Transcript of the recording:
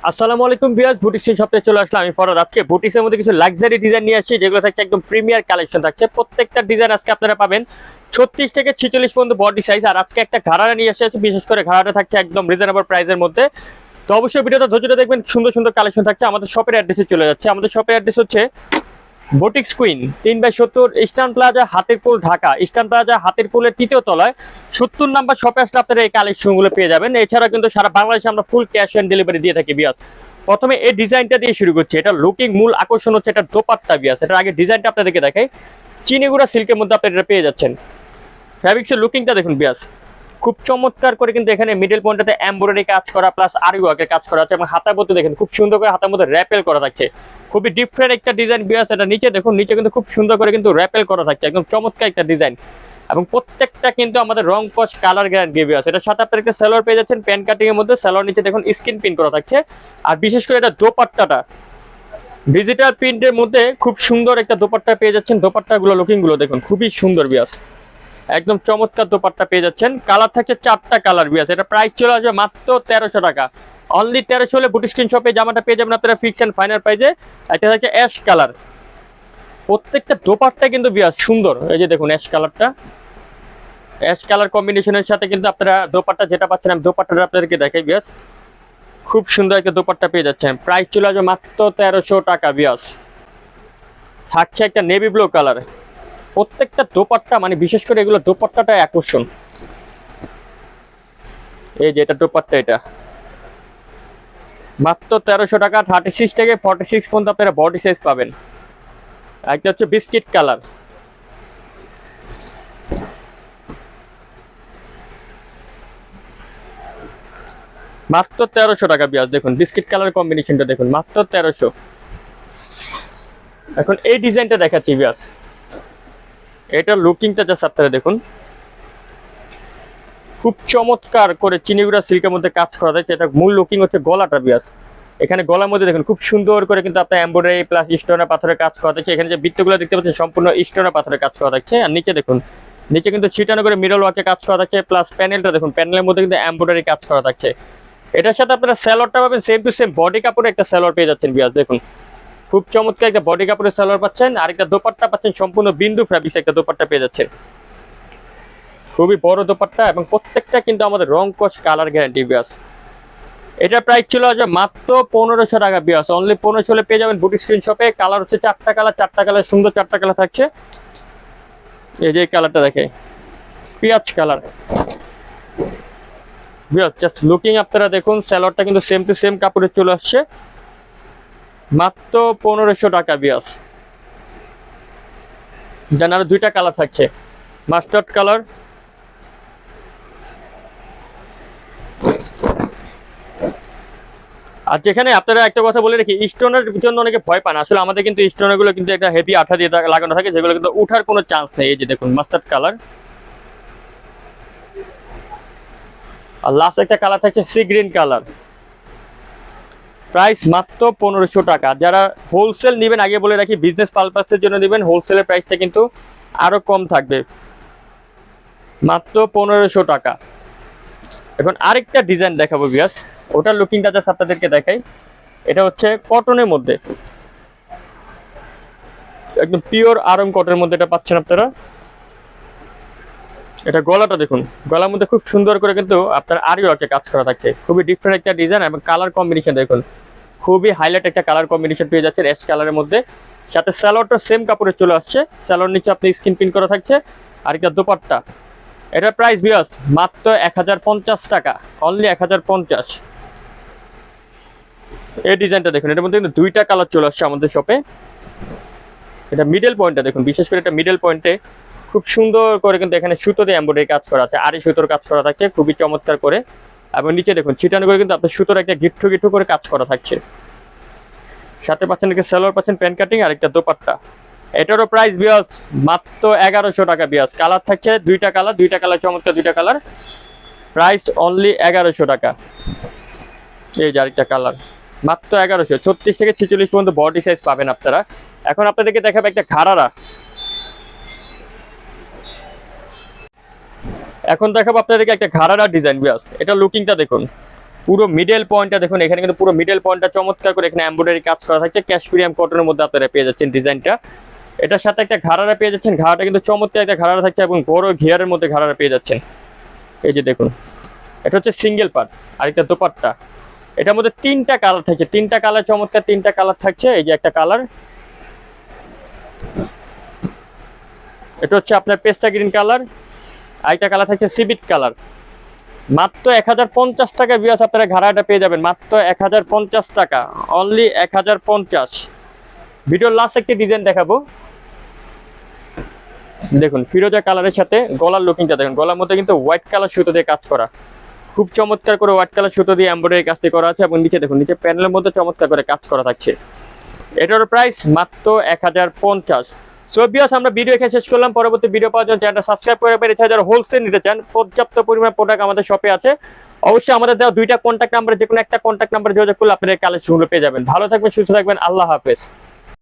আসসালামু আলাইকুম viewers, boutiques সপ্তাহে চলে আসলাম আমি ফরহাদ। আজকে বুটিক্সের মধ্যে কিছু লাক্সারি ডিজাইন নিয়ে আসছি, যেগুলো থাকছে একদম প্রিমিয়ার কালেকশন থাকছে। প্রত্যেকটা ডিজাইন আজকে আপনারা পাবেন 36 থেকে 46 পর্যন্ত বডি সাইজ। আর আজকে একটা ঘাড়ারা নিয়ে এসেছি, বিশেষ করে ঘাড়াটা থাকছে একদম রিজনেবল প্রাইসের মধ্যে। তো অবশ্যই ভিডিওটা ধৈর্য দেখবেন, সুন্দর সুন্দর কালেকশন থাকছে। আমাদের শপের অ্যাড্রেসে চলে যাচ্ছে। আমাদের শপের অ্যাড্রেস হচ্ছে Boutiques Queen 3/70 Eastern Plaza, Hatirpul, Dhaka. Eastern Plaza হাতিরপুলের 3য় তলায় 70 নাম্বার শপে আসলে আপনারা এই কালেকশনগুলো পেয়ে যাবেন। এছাড়া কিন্তু সারা বাংলাদেশে আমরা ফুল ক্যাশ অন ডেলিভারি দিয়ে থাকি বিয়াস। প্রথমে এই ডিজাইনটা দিয়ে শুরু করছি। এটা লুকিং মূল আকর্ষণ হচ্ছে এটা দোপাট্টা বিয়াস। এটার আগে ডিজাইনটা আপনাদেরকে দেখাই। চিনিগুড়া সিল্কের মধ্যে আপনারা এটা পেয়ে যাচ্ছেন। ফ্যাব্রিক্সের লুকিংটা দেখুন বিয়াস, খুব চমৎকার করে কিন্তু এখানে মিডল পয়েন্টটাতে এমব্রয়ডারি কাজ করা প্লাস আরি ওয়ার্কের কাজ করা আছে, এবং হাতার মধ্যে দেখেন খুব সুন্দর করে হাতার মধ্যে র্যাপেল করা থাকছে। খুবই ডিফারেন্ট একটা ডিজাইন বিয়াস। এটা নিচে দেখুন, নিচে কিন্তু খুব সুন্দর করে কিন্তু র্যাপেল করা থাকছে, একদম চমৎকার একটা ডিজাইন। এবং প্রত্যেকটা কিন্তু আমাদের রং কস কালার গ্যারান্টি বিয়াস। এটার সাথে আপনারা একটা সালোয়ার পেয়ে যাচ্ছেন প্যান কাটিং এর মধ্যে। সালোয়ার নিচে দেখুন স্ক্রিন প্রিন্ট করা থাকছে। আর বিশেষ করে এটা দোপাট্টাটা ডিজিটাল প্রিন্টের মধ্যে খুব সুন্দর একটা দোপাট্টা পেয়ে যাচ্ছেন। দোপাট্টাগুলো লুকিং গুলো দেখুন খুবই সুন্দর বিয়াস, একদম চমৎকার দোপাট্টা পেয়ে যাচ্ছেন। কালার থাকছে 4টা কালার বিয়াস। এটা প্রাইস চলে আসবে মাত্র 1300 টাকা। অনলি 1300 হলে বুটিক স্ক্রিন শপে জামাটা পেয়ে যাবেন আপনারা ফিক্স এন্ড ফাইনাল প্রাইসে। এটা হচ্ছে অ্যাশ কালার। প্রত্যেকটা দোপাট্টা কিন্তু বিয়াস সুন্দর। এই যে দেখুন অ্যাশ কালারটা, অ্যাশ কালার কম্বিনেশনের সাথে কিন্তু আপনারা দোপাট্টা যেটা পাচ্ছেন, আমি দোপাট্টাটা আপনাদেরকে দেখাই বিয়াস। খুব সুন্দর একটা দোপাট্টা পেয়ে যাচ্ছেন। প্রাইস চলে আসবে মাত্র 1300 টাকা বিয়াস। থাকছে একটা নেভি ব্লু কালার। প্রত্যেকটা দোপাট্টা মানে বিশেষ করে এগুলো দোপাট্টাটা আকর্ষণ। এই যে এটা দোপাট্টা, এটা মাত্র 1300 টাকা। 36 থেকে 46 পর্যন্ত আপনারা বডি সাইজ পাবেন। একটা হচ্ছে বিস্কিট কালার, মাত্র 1300 টাকা বিয়াস। দেখুন বিস্কিট কালার কম্বিনেশনটা দেখুন, মাত্র 1300। এখন এই ডিজাইনটা দেখাচ্ছি বিয়াস। এটা লুকিংটা জাস্ট আপনারা দেখুন, খুব চমৎকার করে চিনিগুড়া সিল্কের মধ্যে কাজ করা যাচ্ছে। এটা মূল লুকিং হচ্ছে গলাটা বিয়াস। এখানে গলার মধ্যে দেখুন খুব সুন্দর করে কিন্তু আপনার এমব্রয়ডারি প্লাস স্টোনের পাথরের কাজ করা থাকছে। এখানে যে বৃত্তগুলো দেখতে পাচ্ছেন সম্পূর্ণ স্টোনের পাথরের কাজ করা থাকছে। আর নিচে দেখুন, নিচে কিন্তু ছিটানো করে মিডল ওয়ার্কে কাজ করা থাকছে, প্লাস প্যানেলটা দেখুন, প্যানেলের মধ্যে কিন্তু এমব্রয়ডারি কাজ করা থাকছে। এটার সাথে আপনারা স্যালোয়ারটা পাবেন সেম টু সেম বডি কাপড়ে একটা স্যালোয়ার পেয়ে যাচ্ছেন বিয়াস। দেখুন খুব চমৎকার একটা বডি কাপড়ের স্যালোয়ার পাচ্ছেন। আর একটা দোপাট্টা পাচ্ছেন সম্পূর্ণ বিন্দু ফ্যাব্রিক্স একটা দোপাট্টা পেয়ে যাচ্ছেন। খুবই বড় দোপাট্টা এবং প্রত্যেকটা কিন্তু আমাদের রং কস কালার গ্যারান্টি বিয়াস। এটা প্রাইস ছিল আজ মাত্র 1500 টাকা বিয়াস। অনলি 1500 হলে পেয়ে যাবেন বুটিক স্ক্রিন শপে। কালার হচ্ছে 4টা কালার, 4টা কালার সুন্দর 4টা কালার থাকছে। এই যে কালারটা দেখে, পিয়াজ কালার বিয়াস। জাস্ট লুকিং আপনারা দেখুন, স্যালোয়ারটা কিন্তু সেম টু সেম কাপড়ে চলে আসছে। মাত্র 1500 টাকা বিয়াস। যেন আরো 2টা কালার থাকছে, মাস্টার্ড কালার। আর যেখানে আপনারা একটা কথা বলে রাখি, স্টোনের জন্য অনেকে ভয় পান। আসলে আমাদের কিন্তু স্টোনের গুলো কিন্তু একটা হেভি আঠা দিয়ে লাগানো থাকে, যেগুলো কিন্তু উঠার কোনো চান্স নেই। এই যে দেখুন মাস্টার্ড কালার। আর লাস্ট একটা কালার থাকছে সি গ্রিন কালার। প্রাইস মাত্র 1500 টাকা। যারা হোলসেল নেবেন, আগে বলে রাখি বিজনেস পারপাসের জন্য নেবেন, হোলসেলের প্রাইসটা কিন্তু আরো কম থাকবে, মাত্র 1500 টাকা। এখন আরেকটা ডিজাইন দেখাবো বিয়াস, ওটার লুকিংটা জাস্ট আপনাদেরকে দেখাই। এটা হচ্ছে কটনের মধ্যে, একদম পিওর আরং কটনের মধ্যে এটা পাচ্ছেন আপনারা। এটা গলাটা দেখুন, গলার মধ্যে খুব সুন্দর করে কিন্তু আপনার আরি ওয়ার্কে কাজ করা থাকছে। খুবই ডিফারেন্ট একটা ডিজাইন এবং কালার কম্বিনেশন দেখুন, খুবই হাইলাইট একটা কালার কম্বিনেশন পেয়ে যাচ্ছেন অ্যাশ কালারের মধ্যে। সাথে স্যালোয়ারটা সেম কাপড়ে চলে আসছে। স্যালোয়ার নিচে আপনি স্কিন প্রিন্ট করা থাকছে। আর একটা দোপাট্টা। এটার প্রাইস বিয়াস মাত্র 1050 টাকা। অনলি 1050। এই ডিজাইনটা দেখুন, এটার মধ্যে কিন্তু 2টা কালার চলে আসছে আমাদের শপে। এটা মিডল পয়েন্টটা দেখুন, বিশেষ করে এটা মিডল পয়েন্টে খুব সুন্দর করে কিন্তু এখানে সুতো দিয়ে এমব্রয়ডারি কাজ করা আছে, আরি সুতোর কাজ করা থাকছে খুবই চমৎকার করে। এবং নিচে দেখুন ছিটানো করে কিন্তু আপনার সুতোর একটা গিট্টু গিট্টু করে কাজ করা থাকছে। সাথে পাচ্ছেন একটা সালোয়ার, পাচ্ছেন প্যান্ট কাটিং আর একটা দোপাট্টা। এটারও প্রাইস বিয়াস মাত্র 1100 টাকা বিয়াস। কালার থাকছে 2টা কালার, 2টা কালার চমৎকার 2টা কালার। প্রাইস অনলি 1100 টাকা। এই যে আরেকটা কালার, মাত্র 1100। 36 থেকে 46 পর্যন্ত বডি সাইজ পাবেন আপনারা। এখন আপনাদেরকে দেখাবো একটা ঘাড়ারা। এখন দেখাবো আপনাদেরকে একটা ঘাড়ারা ডিজাইন বিয়াস। এটা লুকিংটা দেখুন, পুরো মিডল পয়েন্টটা দেখুন, এখানে কিন্তু পুরো মিডল পয়েন্টটা চমৎকার করে এখানে এমব্রয়ডারি কাজ করা থাকছে। ক্যাশপিরিয়াম কটনের মধ্যে আপনারা পেয়ে যাচ্ছেন ডিজাইনটা। এটার সাথে একটা ঘাড়ারা পেয়ে যাচ্ছেন, ঘাড়াটা কিন্তু চমৎকার একটা ঘাড়ারা থাকছে এবং বড় ঘিয়ারের মধ্যে ঘাড়ারা পেয়ে যাচ্ছেন। এই যে দেখুন, এটা হচ্ছে সিঙ্গেল পার্ট। আরেকটা দোপাট্টা, এটার মধ্যে 3টা কালার থাকছে, 3টা কালার চমৎকার 3টা কালার থাকছে। এই যে একটা কালার, এটা হচ্ছে আপনার পেস্টা গ্রিন কালার, আরেকটা কালার থাকছে সিবিট কালার। মাত্র 1050 টাকা ভিউয়ার্স আপনারা ঘাড়াটা পেয়ে যাবেন, মাত্র 1050 টাকা, অনলি 1050। ভিডিওর লাস্ট একটি ডিজাইন দেখাবো, দেখুন ফিরোজা কালারের সাথে গলার লুকিংটা দেখুন, গলার মধ্যে কিন্তু হোয়াইট কালার সুতো দিয়ে কাজ করা, খুব চমৎকার করে হোয়াইট কালার সুতো দিয়ে এমব্রয়ডারি কাজটি করা আছে এবং নিচে দেখুন, নিচে প্যানেলের মধ্যে চমৎকার করে কাজ করা থাকছে। এটার প্রাইস মাত্র 1050। সো ভিউয়ার্স, আমরা ভিডিও এখানে শেষ করলাম। পরবর্তী ভিডিও পাওয়ার জন্য চ্যানেলটা সাবস্ক্রাইব করে রাখবেন। এছাড়া যারা হোলসেল নিতে চান, পর্যাপ্ত পরিমাণ প্রোডাক্ট আমাদের শপে আছে। অবশ্যই আমাদের দেওয়া 2টা কন্ট্যাক্ট নাম্বার, যে কোনো একটা কন্ট্যাক্ট নাম্বার যোগাযোগ করলে আপনারা কালেকশনগুলো পেয়ে যাবেন। ভালো থাকবেন, সুস্থ থাকবেন, আল্লাহ হাফেজ।